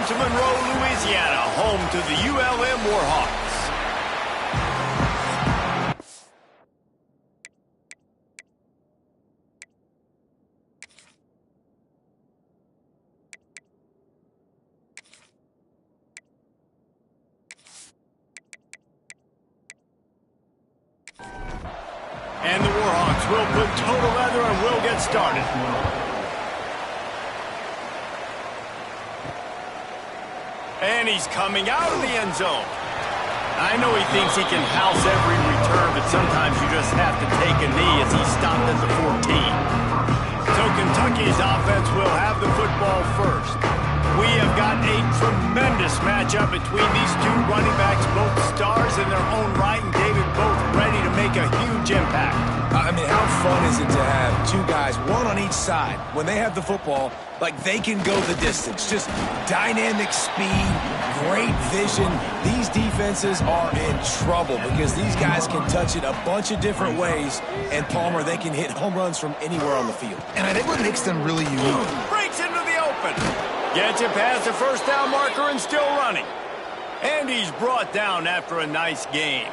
to Monroe, Louisiana, home to the ULM Warhawks. And the Warhawks will put total leather and will get started. And he's coming out of the end zone. I know he thinks he can house every return, but sometimes you just have to take a knee as he stopped at the 14. So Kentucky's offense will have the football first. We have got a tremendous matchup between these two running backs, both stars in their own right, and David both ready to make a huge impact. I mean, how fun is it to have two guys, one on each side, when they have the football, like they can go the distance. Just dynamic speed, great vision. These defenses are in trouble because these guys can touch it a bunch of different ways, and Palmer, they can hit home runs from anywhere on the field. And I think what makes them really unique. Breaks into the open. Gets it past the first down marker and still running. And he's brought down after a nice game.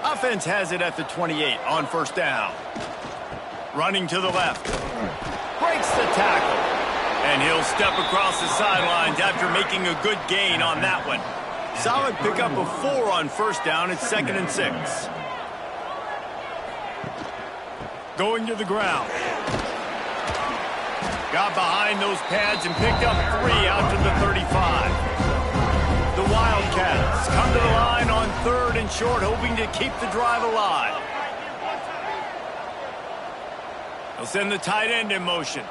Offense has it at the 28 on first down. Running to the left. Breaks the tackle. And he'll step across the sidelines after making a good gain on that one. Solid pickup of 4 on first down. It's 2nd and 6. Going to the ground. Got behind those pads and picked up 3 out to the 35. The Wildcats come to the line on 3rd and short, hoping to keep the drive alive. They'll send the tight end in motion.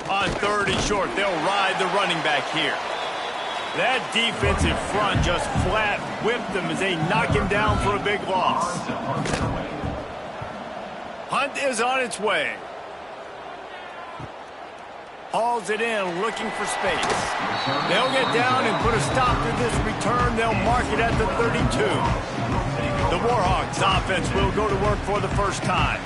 On 3rd and short, they'll ride the running back here. That defensive front just flat whipped them as they knock him down for a big loss. Hunt is on its way. Hauls it in, looking for space. They'll get down and put a stop to this return. They'll mark it at the 32. The Warhawks offense will go to work for the first time.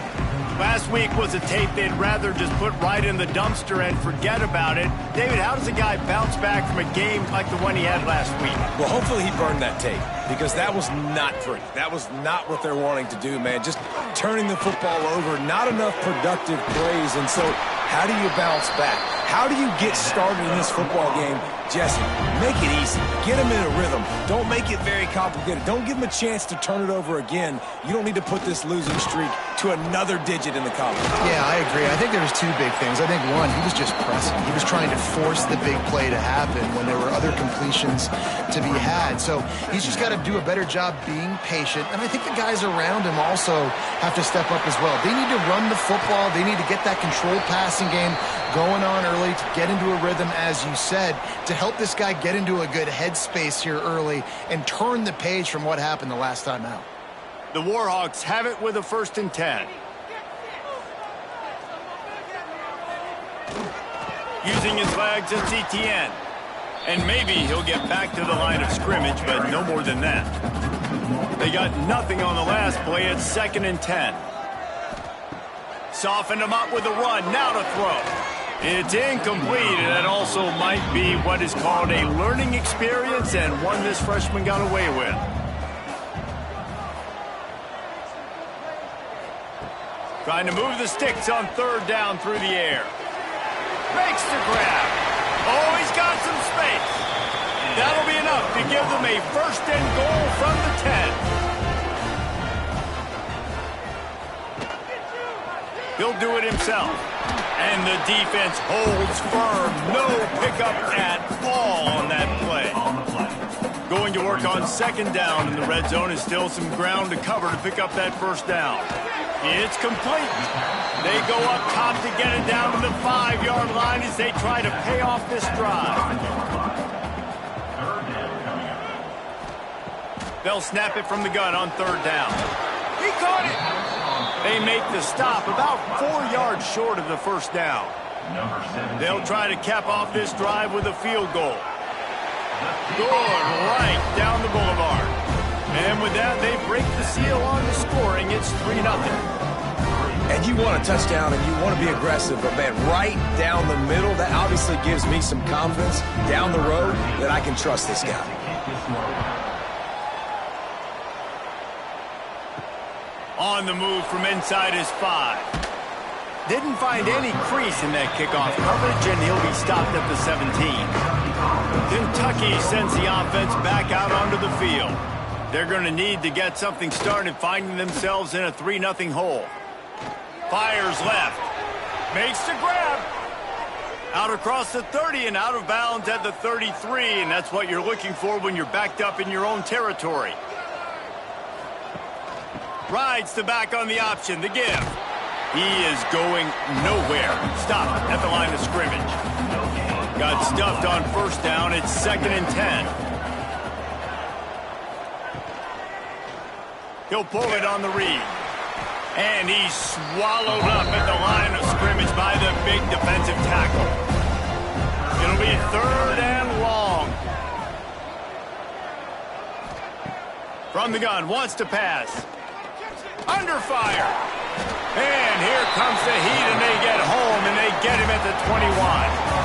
Last week was a tape they'd rather just put right in the dumpster and forget about it. David, how does a guy bounce back from a game like the one he had last week? Well, hopefully he burned that tape because that was not pretty. That was not what they're wanting to do, man. Just turning the football over, not enough productive plays. And so how do you bounce back? How do you get started in this football game? Jesse, make it easy. Get him in a rhythm. Don't make it very complicated. Don't give him a chance to turn it over again. You don't need to put this losing streak to another digit in the column. Yeah, I agree. I think there was 2 big things. I think, one, he was just pressing. He was trying to force the big play to happen when there were other completions to be had. So he's just got to do a better job being patient. And I think the guys around him also have to step up as well. They need to run the football. They need to get that controlled passing game going on early to get into a rhythm, as you said, to help this guy get into a good headspace here early and turn the page from what happened the last time out. The Warhawks have it with a 1st and 10. Using his legs, it's ETN. And maybe he'll get back to the line of scrimmage, but no more than that. They got nothing on the last play. It's 2nd and 10. Softened him up with a run. Now to throw. It's incomplete, and that also might be what is called a learning experience and one this freshman got away with. Trying to move the sticks on 3rd down through the air. Makes the grab. Oh, he's got some space. That'll be enough to give them a 1st and goal from the 10. He'll do it himself. And the defense holds firm. No pickup at all on that play. Going to work on 2nd down in the red zone is still some ground to cover to pick up that 1st down. It's complete. They go up top to get it down to the 5-yard line as they try to pay off this drive. They'll snap it from the gun on 3rd down. He caught it. They make the stop about 4 yards short of the 1st down. They'll try to cap off this drive with a field goal. Good, right down the boulevard. And with that, they break the seal on the scoring. It's 3-0. And you want a touchdown and you want to be aggressive, but man, right down the middle, that obviously gives me some confidence down the road that I can trust this guy. On the move from inside his 5. Didn't find any crease in that kickoff coverage, and he'll be stopped at the 17. Kentucky sends the offense back out onto the field. They're going to need to get something started, finding themselves in a 3-0 hole. Fires left. Makes the grab. Out across the 30 and out of bounds at the 33, and that's what you're looking for when you're backed up in your own territory. Rides the back on the option, the give. He is going nowhere. Stop at the line of scrimmage. Got stuffed on first down. It's 2nd and 10. He'll pull it on the read. And he's swallowed up at the line of scrimmage by the big defensive tackle. It'll be 3rd and long. From the gun, wants to pass. Under fire. And here comes the heat, and they get home, and they get him at the 21.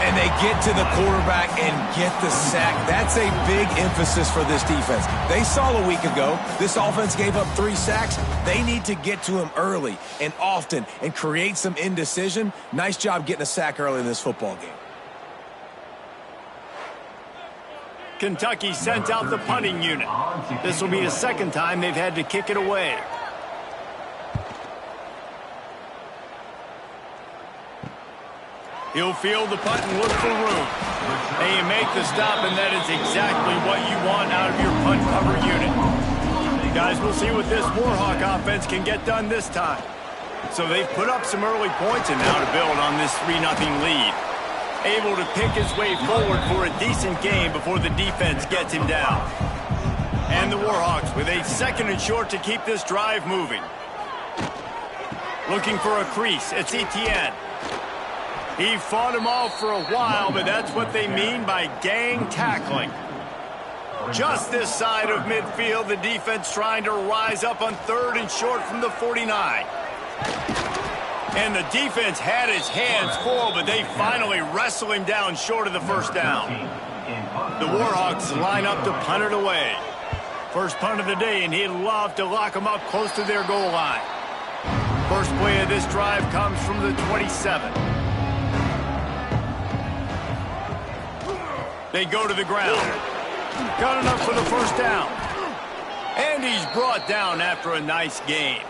And they get to the quarterback and get the sack. That's a big emphasis for this defense. They saw a week ago, this offense gave up 3 sacks. They need to get to him early and often and create some indecision. Nice job getting a sack early in this football game. Kentucky sent out the punting unit. This will be the 2nd time they've had to kick it away. He'll field the punt and look for room. And you make the stop, and that is exactly what you want out of your punt cover unit. Guys, we'll see what this Warhawk offense can get done this time. So they've put up some early points, and now to build on this 3-0 lead. Able to pick his way forward for a decent game before the defense gets him down. And the Warhawks with a 2nd and short to keep this drive moving. Looking for a crease. It's Etienne. He fought him off for a while, but that's what they mean by gang tackling. Just this side of midfield, the defense trying to rise up on 3rd and short from the 49. And the defense had his hands full, but they finally wrestle him down short of the 1st down. The Warhawks line up to punt it away. First punt of the day, and he'd love to lock them up close to their goal line. First play of this drive comes from the 27. They go to the ground. Got enough for the 1st down. And he's brought down after a nice game.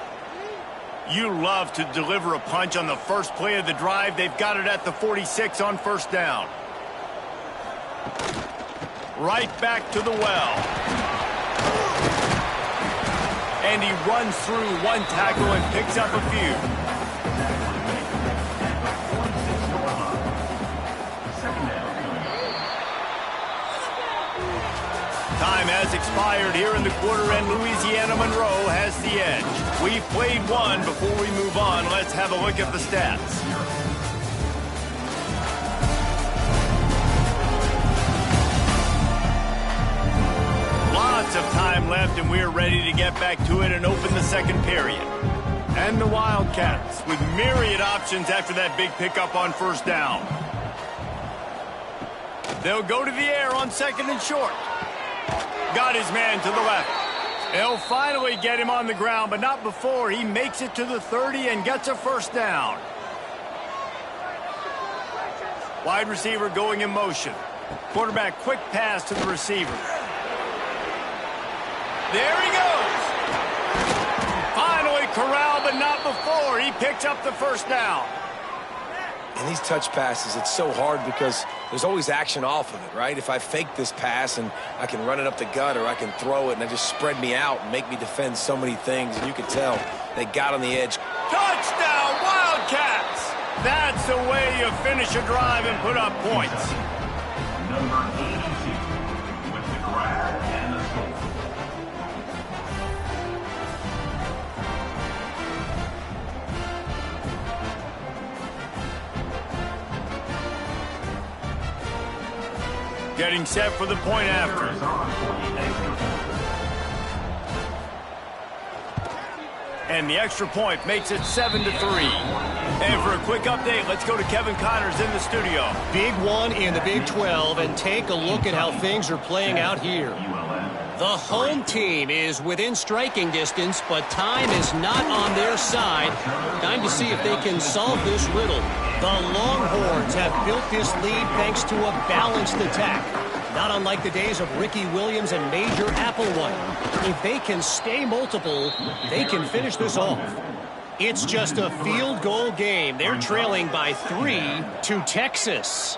You love to deliver a punch on the first play of the drive. They've got it at the 46 on 1st down. Right back to the well. And he runs through one tackle and picks up a few. Time has expired here in the quarter, and Louisiana Monroe has the edge. We've played one. Before we move on, let's have a look at the stats. Lots of time left, and we're ready to get back to it and open the 2nd period. And the Wildcats with myriad options after that big pickup on 1st down. They'll go to the air on 2nd and short. Got his man to the left. They'll finally get him on the ground, but not before he makes it to the 30 and gets a 1st down. Wide receiver going in motion. Quarterback quick pass to the receiver. There he goes. Finally corralled, but not before. He picks up the 1st down. And these touch passes, it's so hard because there's always action off of it, right? If I fake this pass and I can run it up the gut, or I can throw it and it just spread me out and make me defend so many things. And you can tell they got on the edge. Touchdown, Wildcats! That's the way you finish a drive and put up points. Number 82 with the grab and the score. Getting set for the point after. And the extra point makes it 7-3. And for a quick update, let's go to Kevin Connors in the studio. Big one in the Big 12, and take a look at how things are playing out here. The home team is within striking distance, but time is not on their side. Time to see if they can solve this riddle. The Longhorns have built this lead thanks to a balanced attack. Not unlike the days of Ricky Williams and Major Applewhite. If they can stay multiple, they can finish this off. It's just a field goal game. They're trailing by 3 to Texas.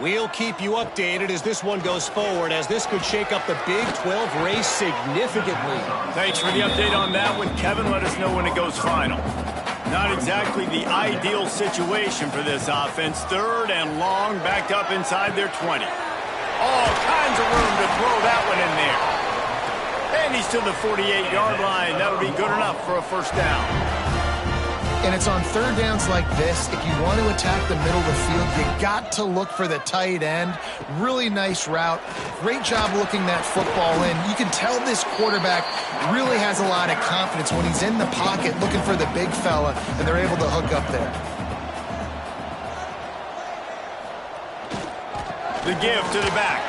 We'll keep you updated as this one goes forward, as this could shake up the Big 12 race significantly. Thanks for the update on that one, Kevin. Let us know when it goes final. Not exactly the ideal situation for this offense. 3rd and long, backed up inside their 20. All kinds of room to throw that one in there. And he's to the 48-yard line. That'll be good enough for a first down. And it's on 3rd downs like this. If you want to attack the middle of the field, you got to look for the tight end. Really nice route. Great job looking that football in. You can tell this quarterback really has a lot of confidence when he's in the pocket looking for the big fella, and they're able to hook up there. The give to the back.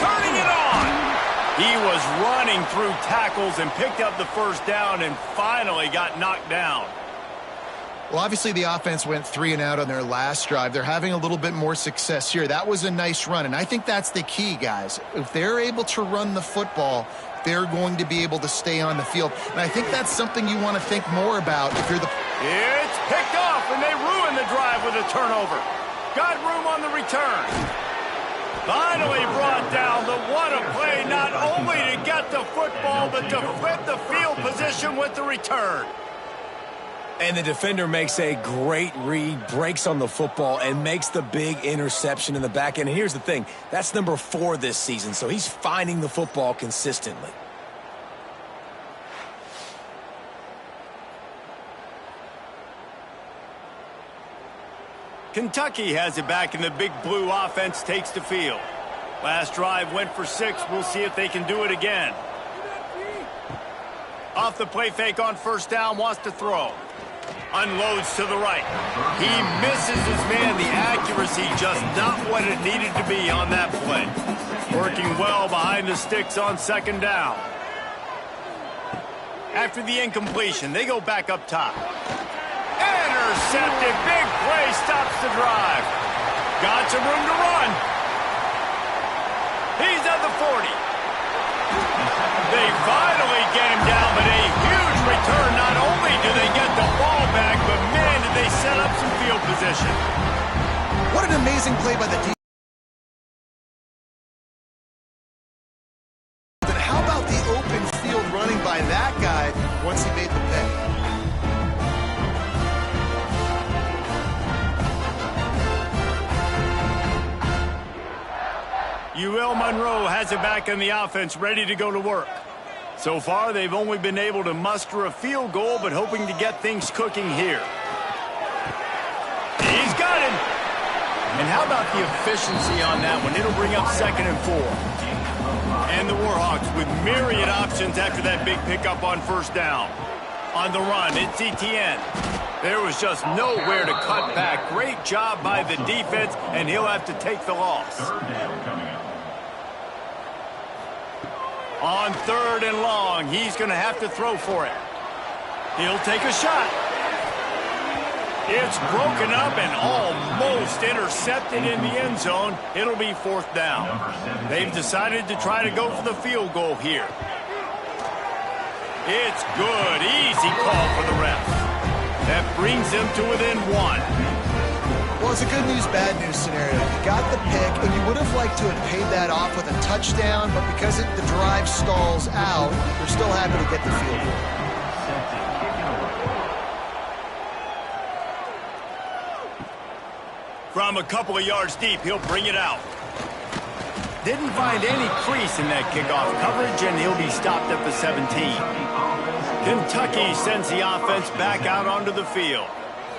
Turning it on. He was running through tackles and picked up the first down and finally got knocked down. Well, obviously the offense went 3 and out on their last drive. They're having a little bit more success here. That was a nice run, and I think that's the key, guys. If they're able to run the football, they're going to be able to stay on the field. And I think that's something you want to think more about if you're the... It's picked off, and they ruin the drive with a turnover. Got room on the return. Finally brought down. The what a play, not only to get the football, but to flip the field position with the return. And the defender makes a great read, breaks on the football, and makes the big interception in the back end. And here's the thing, that's number 4 this season, so he's finding the football consistently. Kentucky has it back, and the big blue offense takes the field. Last drive went for 6. We'll see if they can do it again. Off the play fake on first down, wants to throw. Unloads to the right. He misses his man. The accuracy just not what it needed to be on that play. Working well behind the sticks on 2nd down. After the incompletion, they go back up top. Intercepted. Big play stops the drive. Got some room to run. He's at the 40. They finally get him down, but a huge return. Not only do they get the ball back, but man, did they set up some field position. What an amazing play by the defense. And how about the open field running by that guy once he made the pick? UL Monroe has it back in the offense, ready to go to work. So far, they've only been able to muster a field goal, but hoping to get things cooking here. He's got him. And how about the efficiency on that one? It'll bring up 2nd and 4. And the Warhawks with myriad options after that big pickup on first down. On the run, it's Etienne. There was just nowhere to cut back. Great job by the defense, and he'll have to take the loss. On 3rd and long, he's going to have to throw for it. He'll take a shot. It's broken up and almost intercepted in the end zone. It'll be 4th down. They've decided to try to go for the field goal here. It's good. Easy call for the refs. That brings them to within 1. Well, it's a good news, bad news scenario. You got the pick, and you would have liked to have paid that off with a touchdown, but because the drive stalls out, they're still happy to get the field goal. From a couple of yards deep, he'll bring it out. Didn't find any crease in that kickoff coverage, and he'll be stopped at the 17. Kentucky sends the offense back out onto the field.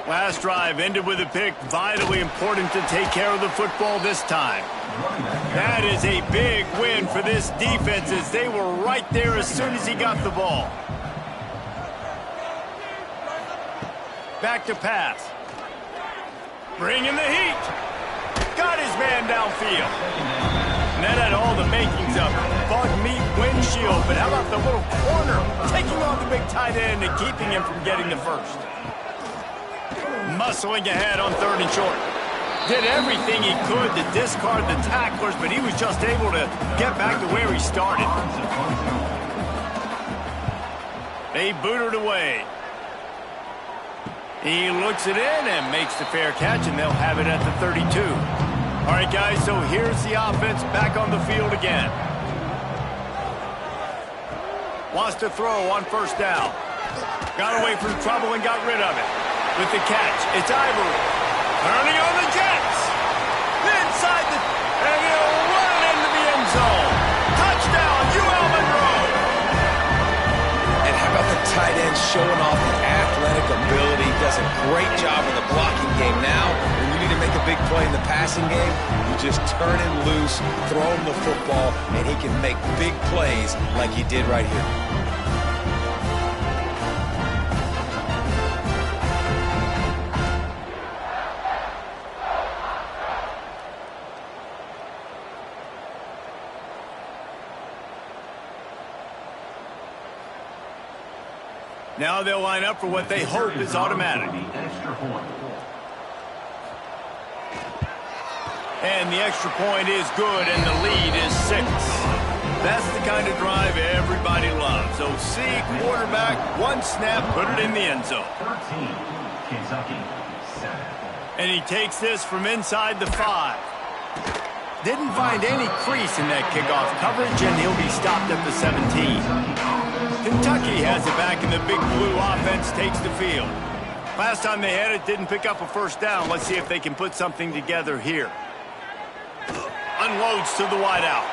Last drive ended with a pick. Vitally important to take care of the football this time. That is a big win for this defense, as they were right there as soon as he got the ball. Back to pass. Bringing the heat. Got his man downfield. And that had all the makings of bug meat windshield. But how about the little corner taking on the big tight end and keeping him from getting the first? Muscling ahead on 3rd and short. Did everything he could to discard the tacklers, but he was just able to get back to where he started. They boot it away. He looks it in and makes the fair catch, and they'll have it at the 32. All right, guys, so here's the offense back on the field again. Wants to throw on 1st down. Got away from trouble and got rid of it. With the catch, it's Ivory. Turning on the Jets. Inside the... and he'll run it into the end zone. Touchdown, ULM. And how about the tight end showing off the athletic ability? Does a great job in the blocking game. Now, when you need to make a big play in the passing game, you just turn him loose, throw him the football, and he can make big plays like he did right here. Now they'll line up for what they hope is automatic. And the extra point is good, and the lead is 6. That's the kind of drive everybody loves. So see, quarterback, 1 snap, put it in the end zone. 13, Kentucky, 7. And he takes this from inside the 5. Didn't find any crease in that kickoff coverage, and he'll be stopped at the 17. Kentucky has it back, and the big blue offense takes the field. Last time they had it, didn't pick up a 1st down. Let's see if they can put something together here. Unloads to the wideout.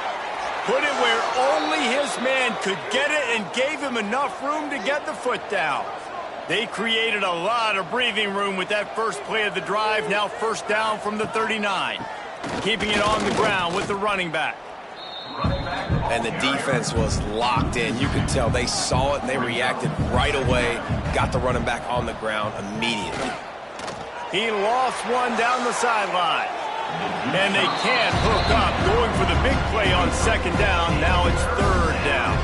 Put it where only his man could get it and gave him enough room to get the foot down. They created a lot of breathing room with that first play of the drive. Now 1st down from the 39. Keeping it on the ground with the running back. And the defense was locked in. You could tell they saw it and they reacted right away. Got the running back on the ground immediately. He lost one down the sideline. And they can't hook up. Going for the big play on 2nd down. Now it's 3rd down.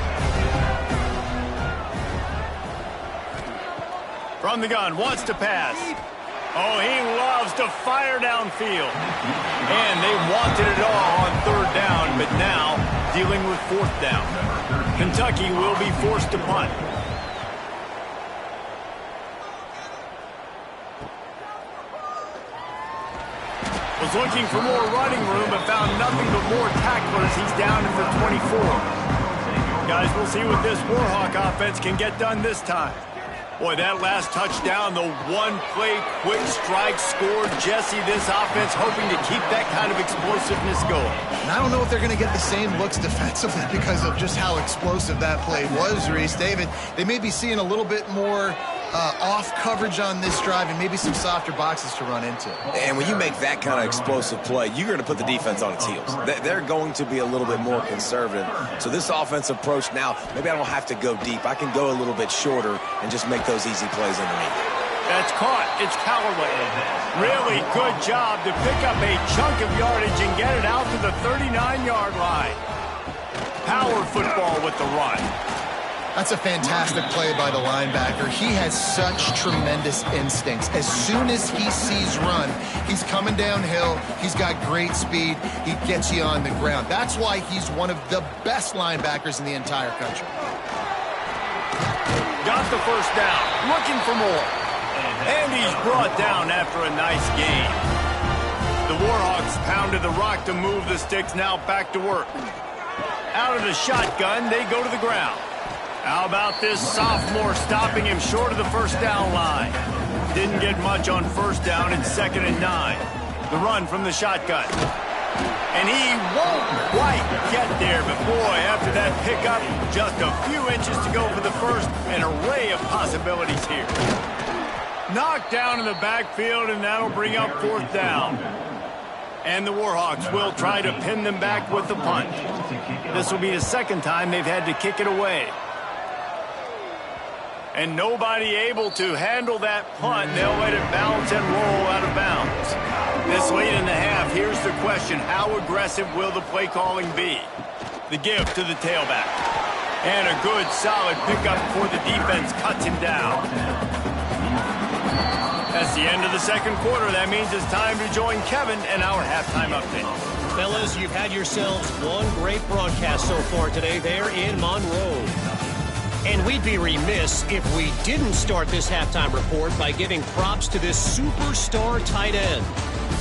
From the gun, wants to pass. Oh, he loves to fire downfield. And they wanted it all on 3rd down, but now dealing with 4th down. Kentucky will be forced to punt. Was looking for more running room, but found nothing but more tacklers. He's down at the 24. Guys, we'll see what this Warhawk offense can get done this time. Boy, that last touchdown, the one-play quick strike scored. Jesse, this offense hoping to keep that kind of explosiveness going. And I don't know if they're going to get the same looks defensively because of just how explosive that play was, Reese. David, they may be seeing a little bit more off coverage on this drive and maybe some softer boxes to run into. And when you make that kind of explosive play, you're going to put the defense on its heels. They're going to be a little bit more conservative. So this offensive approach now, maybe I don't have to go deep. I can go a little bit shorter and just make those easy plays underneath. That's caught. It's Callaway. Really good job to pick up a chunk of yardage and get it out to the 39-yard line. Power football with the run. That's a fantastic play by the linebacker. He has such tremendous instincts. As soon as he sees run, he's coming downhill. He's got great speed. He gets you on the ground. That's why he's one of the best linebackers in the entire country. Got the 1st down. Looking for more. And he's brought down after a nice game. The Warhawks pounded the rock to move the sticks. Now back to work. Out of the shotgun, they go to the ground. How about this sophomore stopping him short of the 1st down line? Didn't get much on 1st down. It's 2nd and 9. The run from the shotgun. And he won't quite get there, but boy, after that pickup, just a few inches to go for the first. An array of possibilities here. Knocked down in the backfield, and that'll bring up 4th down. And the Warhawks will try to pin them back with the punt. This will be the 2nd time they've had to kick it away. And nobody able to handle that punt. They'll let it bounce and roll out of bounds. This late in the half, here's the question. How aggressive will the play calling be? The give to the tailback. And a good, solid pickup before the defense cuts him down. That's the end of the second quarter. That means it's time to join Kevin and our halftime update. Fellas, you've had yourselves one great broadcast so far today there in Monroe. And we'd be remiss if we didn't start this halftime report by giving props to this superstar tight end.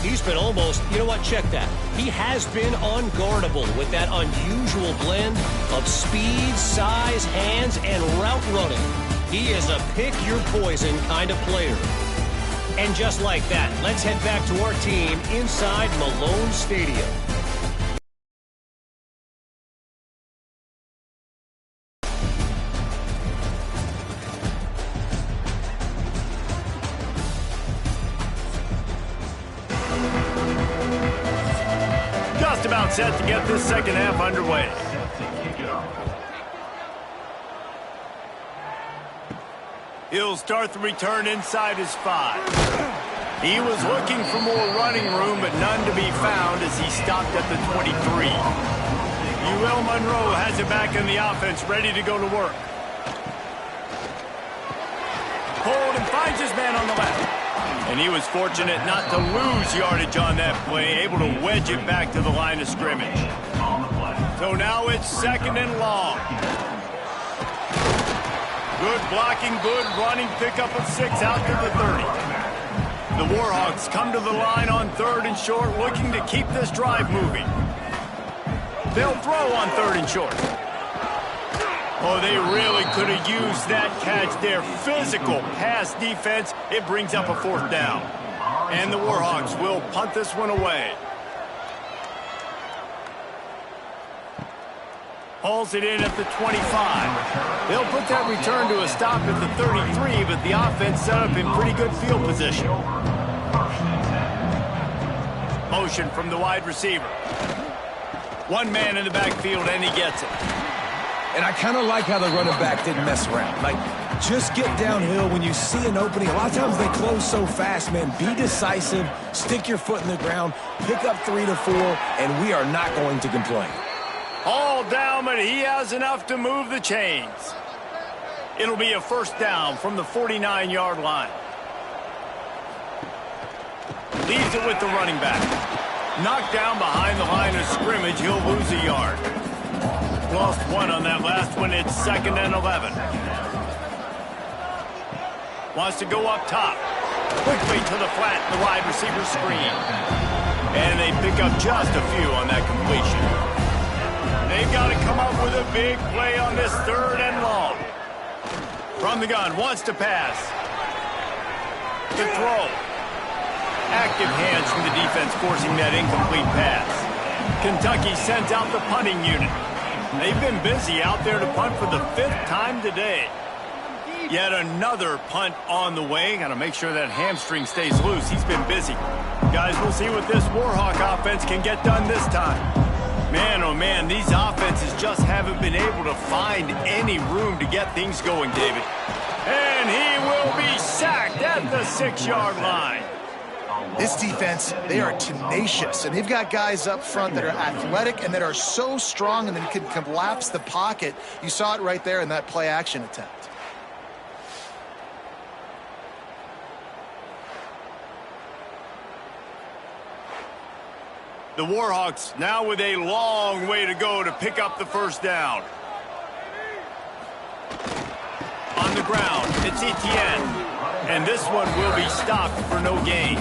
He's been almost, you know what, check that. He has been unguardable with that unusual blend of speed, size, hands, and route running. He is a pick-your-poison kind of player. And just like that, let's head back to our team inside Malone Stadium. Just about set to get this second half underway. He'll start the return inside his 5. He was looking for more running room, but none to be found as he stopped at the 23. UL Monroe has it back in the offense, ready to go to work. Hold and finds his man on the left. And he was fortunate not to lose yardage on that play, able to wedge it back to the line of scrimmage. So now it's second and long. Good blocking, good running, pickup of 6 out to the 30. The Warhawks come to the line on third and short, looking to keep this drive moving. They'll throw on third and short. Oh, they really could have used that catch there. Physical pass defense. It brings up a 4th down. And the Warhawks will punt this one away. Hauls it in at the 25. They'll put that return to a stop at the 33, but the offense set up in pretty good field position. Motion from the wide receiver. One man in the backfield, and he gets it. And I kind of like how the running back didn't mess around. Like, just get downhill when you see an opening. A lot of times they close so fast, man. Be decisive, stick your foot in the ground, pick up 3 to 4, and we are not going to complain. All down, but he has enough to move the chains. It'll be a 1st down from the 49-yard line. Leaves it with the running back. Knocked down behind the line of scrimmage, he'll lose a yard. Lost 1 on that last one. It's 2nd and 11. Wants to go up top. Quickly to the flat, the wide receiver screen. And they pick up just a few on that completion. They've got to come up with a big play on this 3rd and long. From the gun, wants to pass. To throw. Active hands from the defense forcing that incomplete pass. Kentucky sends out the punting unit. They've been busy out there to punt for the 5th time today. Yet another punt on the way. Got to make sure that hamstring stays loose. He's been busy. Guys, we'll see what this Warhawk offense can get done this time. Man, oh man, these offenses just haven't been able to find any room to get things going, David. And he will be sacked at the 6-yard line. This defense, they are tenacious, and they've got guys up front that are athletic and that are so strong and that can collapse the pocket. You saw it right there in that play-action attempt. The Warhawks now with a long way to go to pick up the 1st down. On the ground, it's Etienne. And this one will be stopped for no gain.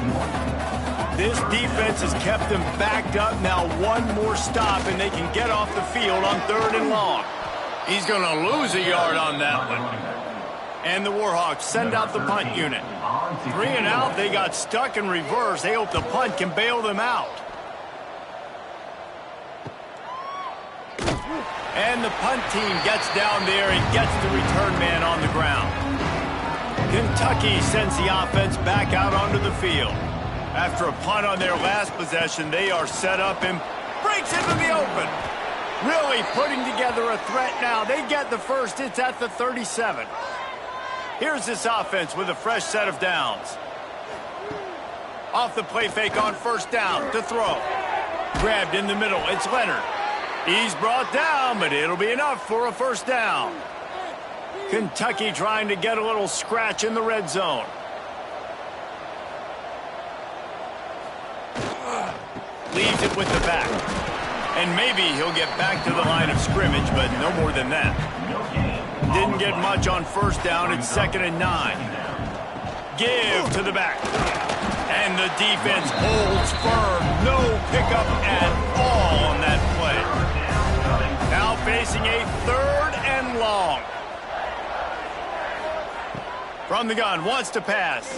This defense has kept them backed up. Now 1 more stop, and they can get off the field on 3rd and long. He's going to lose a yard on that one. And the Warhawks send out the punt unit. 3 and out, they got stuck in reverse. They hope the punt can bail them out. And the punt team gets down there and gets the return man on the ground. Kentucky sends the offense back out onto the field. After a punt on their last possession, they are set up and breaks into the open. Really putting together a threat now. They get the 1st. It's at the 37. Here's this offense with a fresh set of downs. Off the play fake on first down to throw. Grabbed in the middle. It's Leonard. He's brought down, but it'll be enough for a first down. Kentucky trying to get a little scratch in the red zone. Leaves it with the back. And maybe he'll get back to the line of scrimmage, but no more than that. Didn't get much on first down. It's 2nd and 9. Give to the back. And the defense holds firm. No pickup at all on that play. Now facing a 3rd and long. From the gun, wants to pass.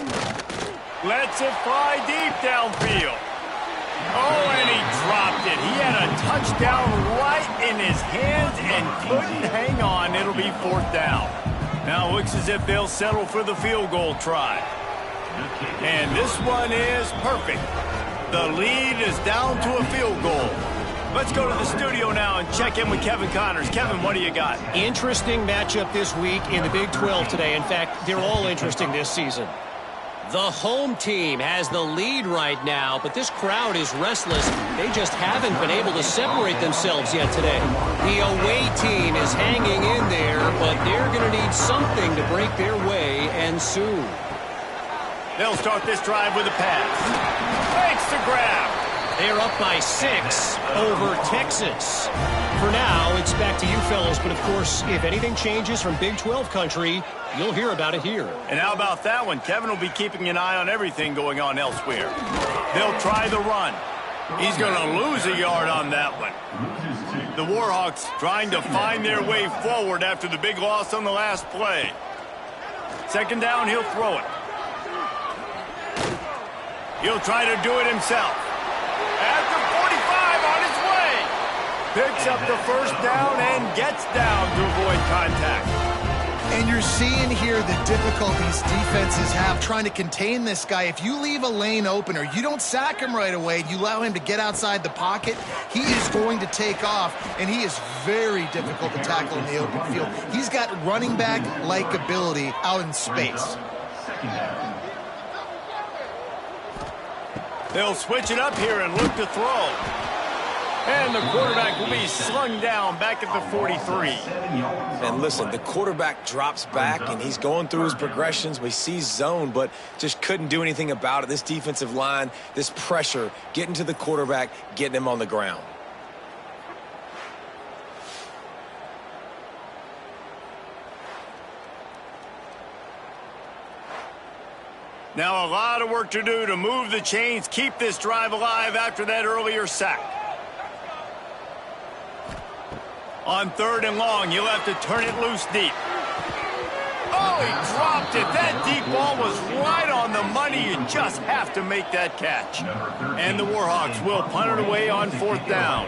Lets it fly deep downfield. Oh, and he dropped it. He had a touchdown right in his hands and couldn't hang on. It'll be 4th down. Now it looks as if they'll settle for the field goal try. And this one is perfect. The lead is down to a field goal. Let's go to the studio now and check in with Kevin Connors. Kevin, what do you got? Interesting matchup this week in the Big 12 today. In fact, they're all interesting this season. The home team has the lead right now, but this crowd is restless. They just haven't been able to separate themselves yet today. The away team is hanging in there, but they're going to need something to break their way, and soon. They'll start this drive with a pass. Makes the grab. They're up by 6 over Texas. For now, it's back to you fellas, but of course, if anything changes from Big 12 country, you'll hear about it here. And how about that one? Kevin will be keeping an eye on everything going on elsewhere. They'll try the run. He's going to lose a yard on that one. The Warhawks trying to find their way forward after the big loss on the last play. 2nd down, he'll throw it. He'll try to do it himself. At the 45 on his way. Picks up the first down and gets down to avoid contact. And you're seeing here the difficulties defenses have trying to contain this guy. If you leave a lane open or you don't sack him right away, you allow him to get outside the pocket, he is going to take off, and he is very difficult to tackle in the open field. He's got running back-like ability out in space. They'll switch it up here and look to throw. And the quarterback will be slung down back at the 43. And listen, the quarterback drops back, and he's going through his progressions. We see zone, but just couldn't do anything about it. This defensive line, this pressure, getting to the quarterback, getting him on the ground. Now a lot of work to do to move the chains, keep this drive alive after that earlier sack. On 3rd and long, he'll have to turn it loose deep. Oh, he dropped it. That deep ball was right on the money. You just have to make that catch. And the Warhawks will punt it away on 4th down.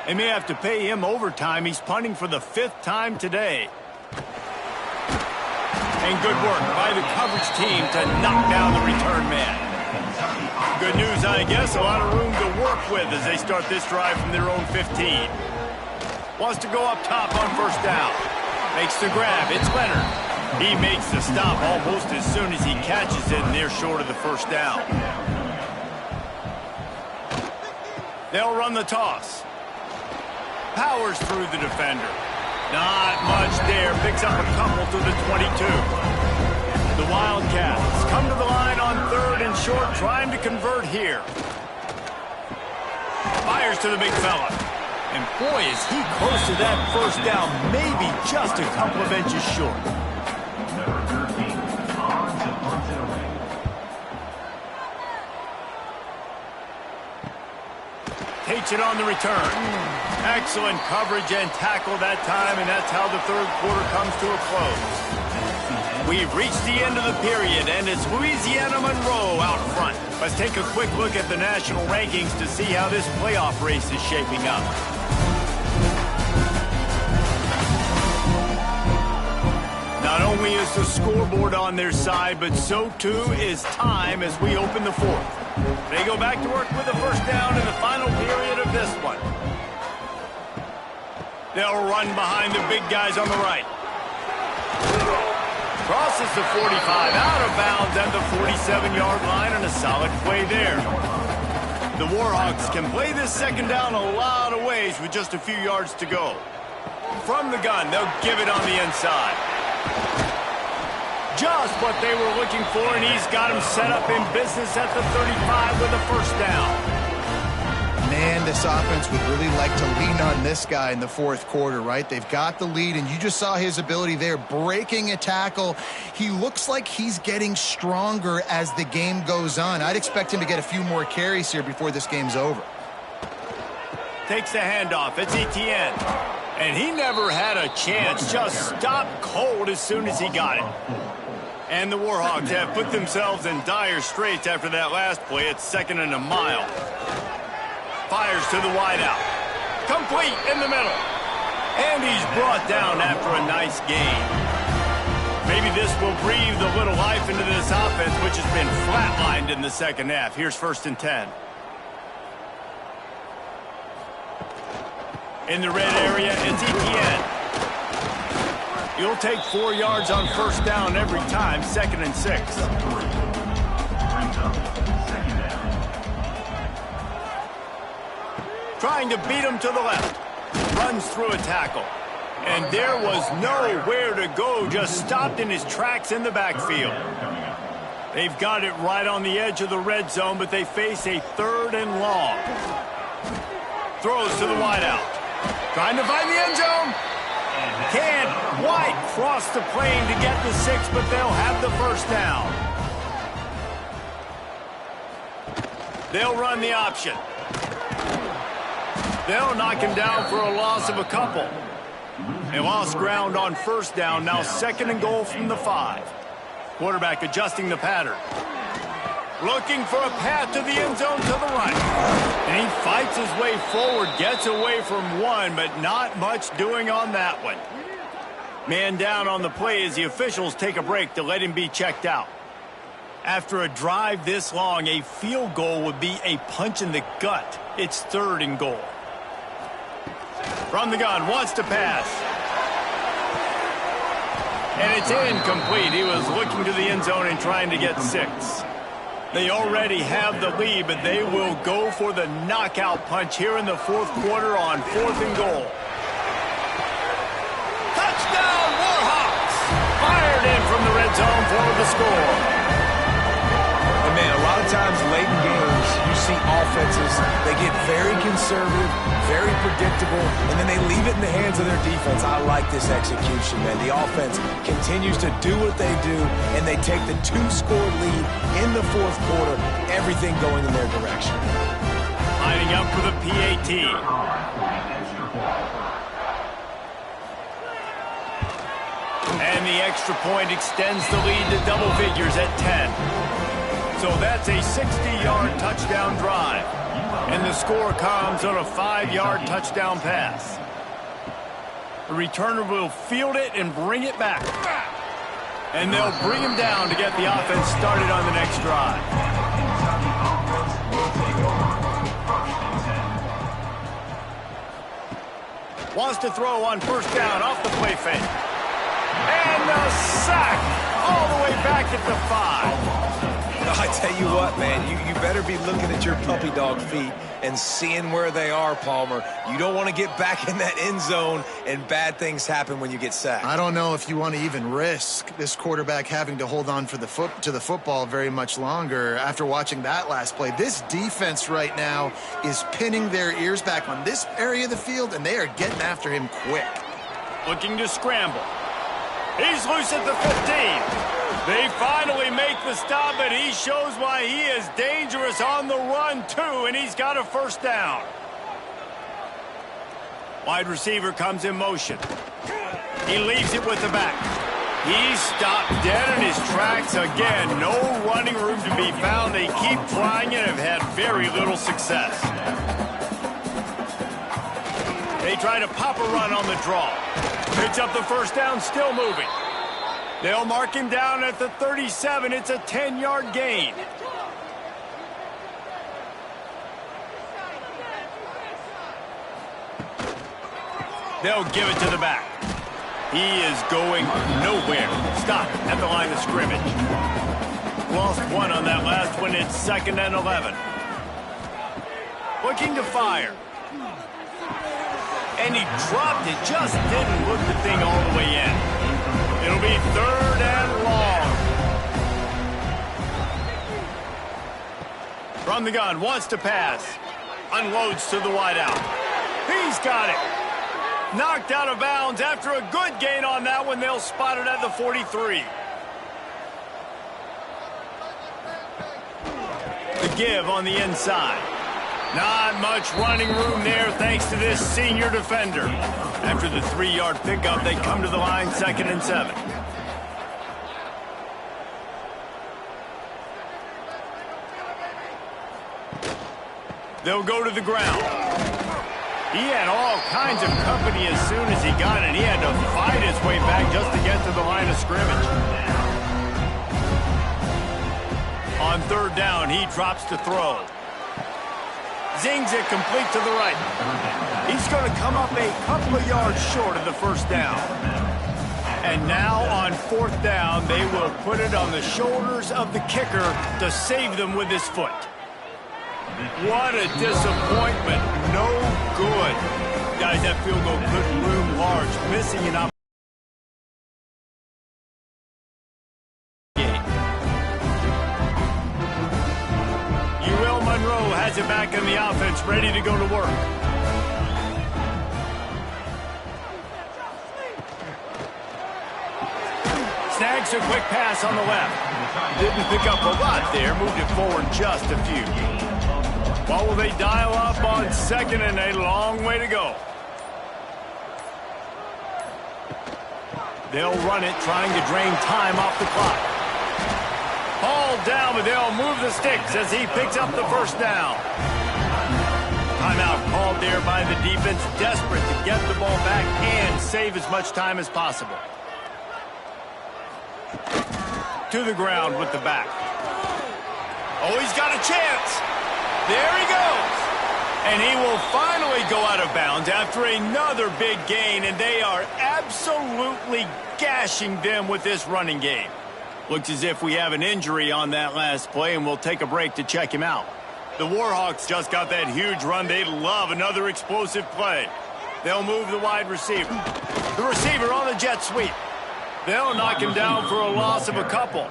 They may have to pay him overtime. He's punting for the 5th time today. And good work by the coverage team to knock down the return man. Good news, I guess. A lot of room to work with as they start this drive from their own 15. Wants to go up top on first down. Makes the grab. It's Leonard. He makes the stop almost as soon as he catches it, and they're short of the first down. They'll run the toss. Powers through the defender. Not much there. Picks up a couple to the 22. The Wildcats come to the line on 3rd and short, trying to convert here. Fires to the big fella. And boy, is he close to that first down, maybe just a couple of inches short. Number 13, on to punt it away. Takes it on the return. Excellent coverage and tackle that time, and that's how the 3rd quarter comes to a close. We've reached the end of the period, and it's Louisiana Monroe out front. Let's take a quick look at the national rankings to see how this playoff race is shaping up. Not only is the scoreboard on their side, but so too is time as we open the 4th. They go back to work with a first down in the final period of this one. They'll run behind the big guys on the right. Crosses the 45 out of bounds at the 47-yard line, and a solid play there. The Warhawks can play this second down a lot of ways with just a few yards to go. From the gun, they'll give it on the inside. Just what they were looking for, and he's got him set up in business at the 35 with a first down. Man, this offense would really like to lean on this guy in the fourth quarter, right? They've got the lead, and you just saw his ability there, breaking a tackle. He looks like he's getting stronger as the game goes on. I'd expect him to get a few more carries here before this game's over. Takes the handoff. It's Etienne. And he never had a chance. Just stopped cold as soon as he got it. And the Warhawks have put themselves in dire straits after that last play. It's 2nd and a mile. Fires to the wideout. Complete in the middle. And he's brought down after a nice gain. Maybe this will breathe a little life into this offense, which has been flatlined in the second half. Here's 1st and 10. In the red area, it's Etienne. You'll take 4 yards on first down every time, 2nd and 6. Trying to beat him to the left. Runs through a tackle. And there was nowhere to go, just stopped in his tracks in the backfield. They've got it right on the edge of the red zone, but they face a 3rd and long. Throws to the wideout. Trying to find the end zone. Can't quite cross the plane to get the 6, but they'll have the first down. They'll run the option. They'll knock him down for a loss of a couple. They lost ground on first down, now 2nd and goal from the 5. Quarterback adjusting the pattern. Looking for a path to the end zone to the right. And he fights his way forward, gets away from one, but not much doing on that one. Man down on the play as the officials take a break to let him be checked out. After a drive this long, a field goal would be a punch in the gut. It's 3rd and goal. From the gun, wants to pass. And it's incomplete. He was looking to the end zone and trying to get 6. They already have the lead, but they will go for the knockout punch here in the fourth quarter on 4th and goal. Touchdown, Warhawks! Fired in from the red zone for the score. And man, a lot of times late in games, you see offenses, they get very conservative, very predictable, and then they leave it in the hands of their defense. I like this execution, man. The offense continues to do what they do, and they take the 2-score lead in the fourth quarter, everything going in their direction. Lining up for the PAT. And the extra point extends the lead to double figures at 10. So that's a 60-yard touchdown drive. And the score comes on a 5-yard touchdown pass. The returner will field it and bring it back. And they'll bring him down to get the offense started on the next drive. Wants to throw on first down off the play fake. And the sack all the way back at the 5. I tell you what, man, you better be looking at your puppy dog feet and seeing where they are, Palmer. You don't want to get back in that end zone and bad things happen when you get sacked. I don't know if you want to even risk this quarterback having to hold on for the football very much longer after watching that last play. This defense right now is pinning their ears back on this area of the field, and they are getting after him quick. Looking to scramble. He's loose at the 15. They finally make the stop, but he shows why he is dangerous on the run, too, and he's got a first down. Wide receiver comes in motion. He leaves it with the back. He stopped dead in his tracks again. No running room to be found. They keep trying and have had very little success. They try to pop a run on the draw. Picks up the first down, still moving. They'll mark him down at the 37. It's a 10-yard gain. They'll give it to the back. He is going nowhere. Stop at the line of scrimmage. Lost one on that last one. It's 2nd and 11. Looking to fire. And he dropped it. Just didn't look the thing all the way in. It'll be 3rd and long. From the gun, wants to pass. Unloads to the wideout. He's got it. Knocked out of bounds after a good gain on that one. They'll spot it at the 43. The give on the inside. Not much running room there thanks to this senior defender. After the 3-yard pickup, they come to the line 2nd and 7. They'll go to the ground. He had all kinds of company as soon as he got it. He had to fight his way back just to get to the line of scrimmage. On 3rd down, he drops to throw. Zings it complete to the right. He's going to come up a couple of yards short of the 1st down. And now on 4th down, they will put it on the shoulders of the kicker to save them with his foot. What a disappointment. No good. Guys, that field goal could loom large. Missing an opportunity. Has it back in the offense, ready to go to work. Snags a quick pass on the left. Didn't pick up a lot there, moved it forward just a few. What will they dial up on 2nd and a long way to go? They'll run it, trying to drain time off the clock. Hauled down, but they'll move the sticks as he picks up the 1st down. Timeout called there by the defense, desperate to get the ball back and save as much time as possible. To the ground with the back. Oh, he's got a chance. There he goes. And he will finally go out of bounds after another big gain, and they are absolutely gashing them with this running game. Looks as if we have an injury on that last play, and we'll take a break to check him out. The Warhawks just got that huge run. They love another explosive play. They'll move the wide receiver. The receiver on the jet sweep. They'll knock him down for a loss of a couple.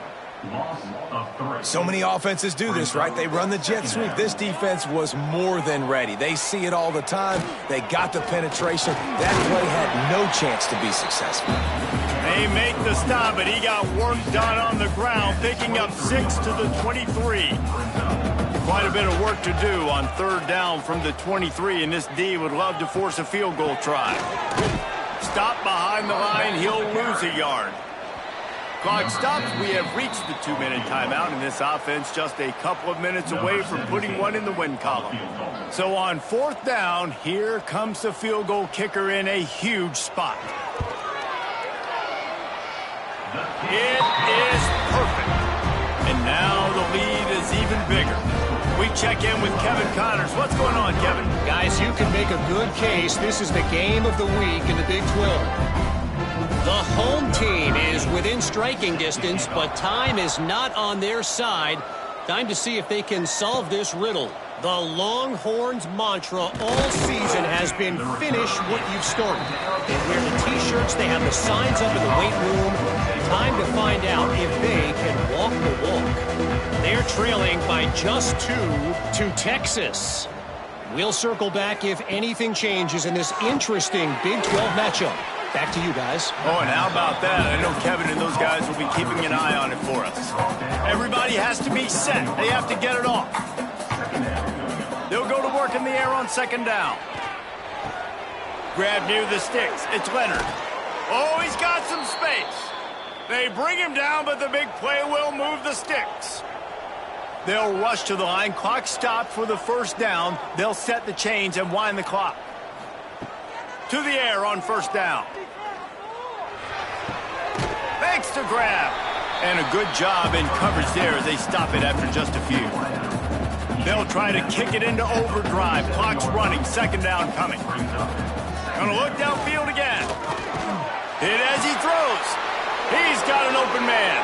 So many offenses do this, right? They run the jet sweep. This defense was more than ready. They see it all the time. They got the penetration. That play had no chance to be successful. They make the stop, but he got work done on the ground, picking up 6 to the 23. Quite a bit of work to do on 3rd down from the 23, and this D would love to force a field goal try. Stop behind the line, he'll lose a yard. Clock stops. We have reached the 2-minute timeout, and this offense just a couple of minutes away from putting one in the win column. So on 4th down, here comes the field goal kicker in a huge spot. It is perfect. And now the lead is even bigger. We check in with Kevin Connors. What's going on, Kevin? Guys, you can make a good case. This is the game of the week in the Big 12. The home team is within striking distance, but time is not on their side. Time to see if they can solve this riddle. The Longhorns' mantra all season has been finish what you've started. They wear the T-shirts, they have the signs up in the weight room. Time to find out if they can walk the walk. They're trailing by just 2 to Texas. We'll circle back if anything changes in this interesting Big 12 matchup. Back to you guys. Oh, and how about that? I know Kevin and those guys will be keeping an eye on it for us. Everybody has to be set. They have to get it off. They'll go to work in the air on 2nd down. Grab near the sticks. It's Leonard. Oh, he's got some space. They bring him down, but the big play will move the sticks. They'll rush to the line. Clock stopped for the 1st down. They'll set the chains and wind the clock. To the air on 1st down. Makes the grab. And a good job in coverage there as they stop it after just a few. They'll try to kick it into overdrive. Clock's running. 2nd down coming. Gonna look downfield again. Hit as he throws. He's got an open man.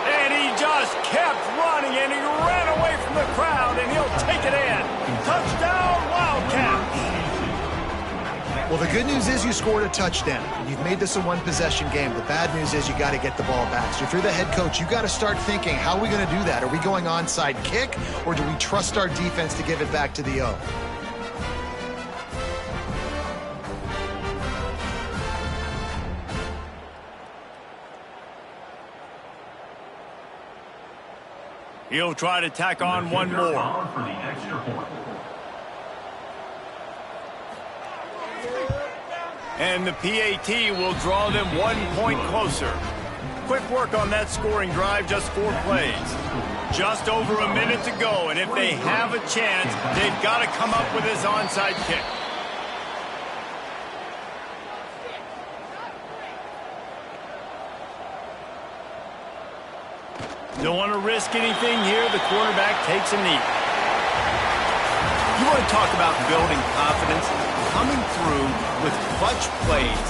And he just kept running, and he ran away from the crowd, and he'll take it in. Touchdown, Wildcats. Well, the good news is you scored a touchdown. You've made this a one-possession game. The bad news is you got to get the ball back. So if you're the head coach, you got to start thinking, how are we going to do that? Are we going onside kick, or do we trust our defense to give it back to the O? He'll try to tack on one more. For the extra point. And the PAT will draw them 1 point closer. Quick work on that scoring drive, just 4 plays. Just over a minute to go, and if they have a chance, they've got to come up with this onside kick. Don't want to risk anything here. The quarterback takes a knee. You want to talk about building confidence? Coming through with clutch plays,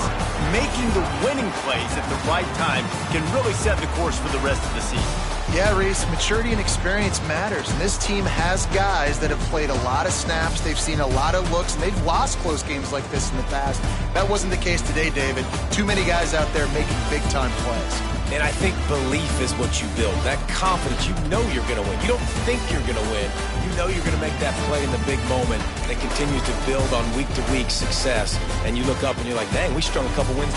making the winning plays at the right time can really set the course for the rest of the season. Yeah, Reese, maturity and experience matters, and this team has guys that have played a lot of snaps, they've seen a lot of looks, and they've lost close games like this in the past. That wasn't the case today, David. Too many guys out there making big-time plays. And I think belief is what you build. That confidence, you know you're going to win. You don't think you're going to win. You know you're going to make that play in the big moment that continues to build on week-to-week success. And you look up and you're like, dang, we strung a couple wins together.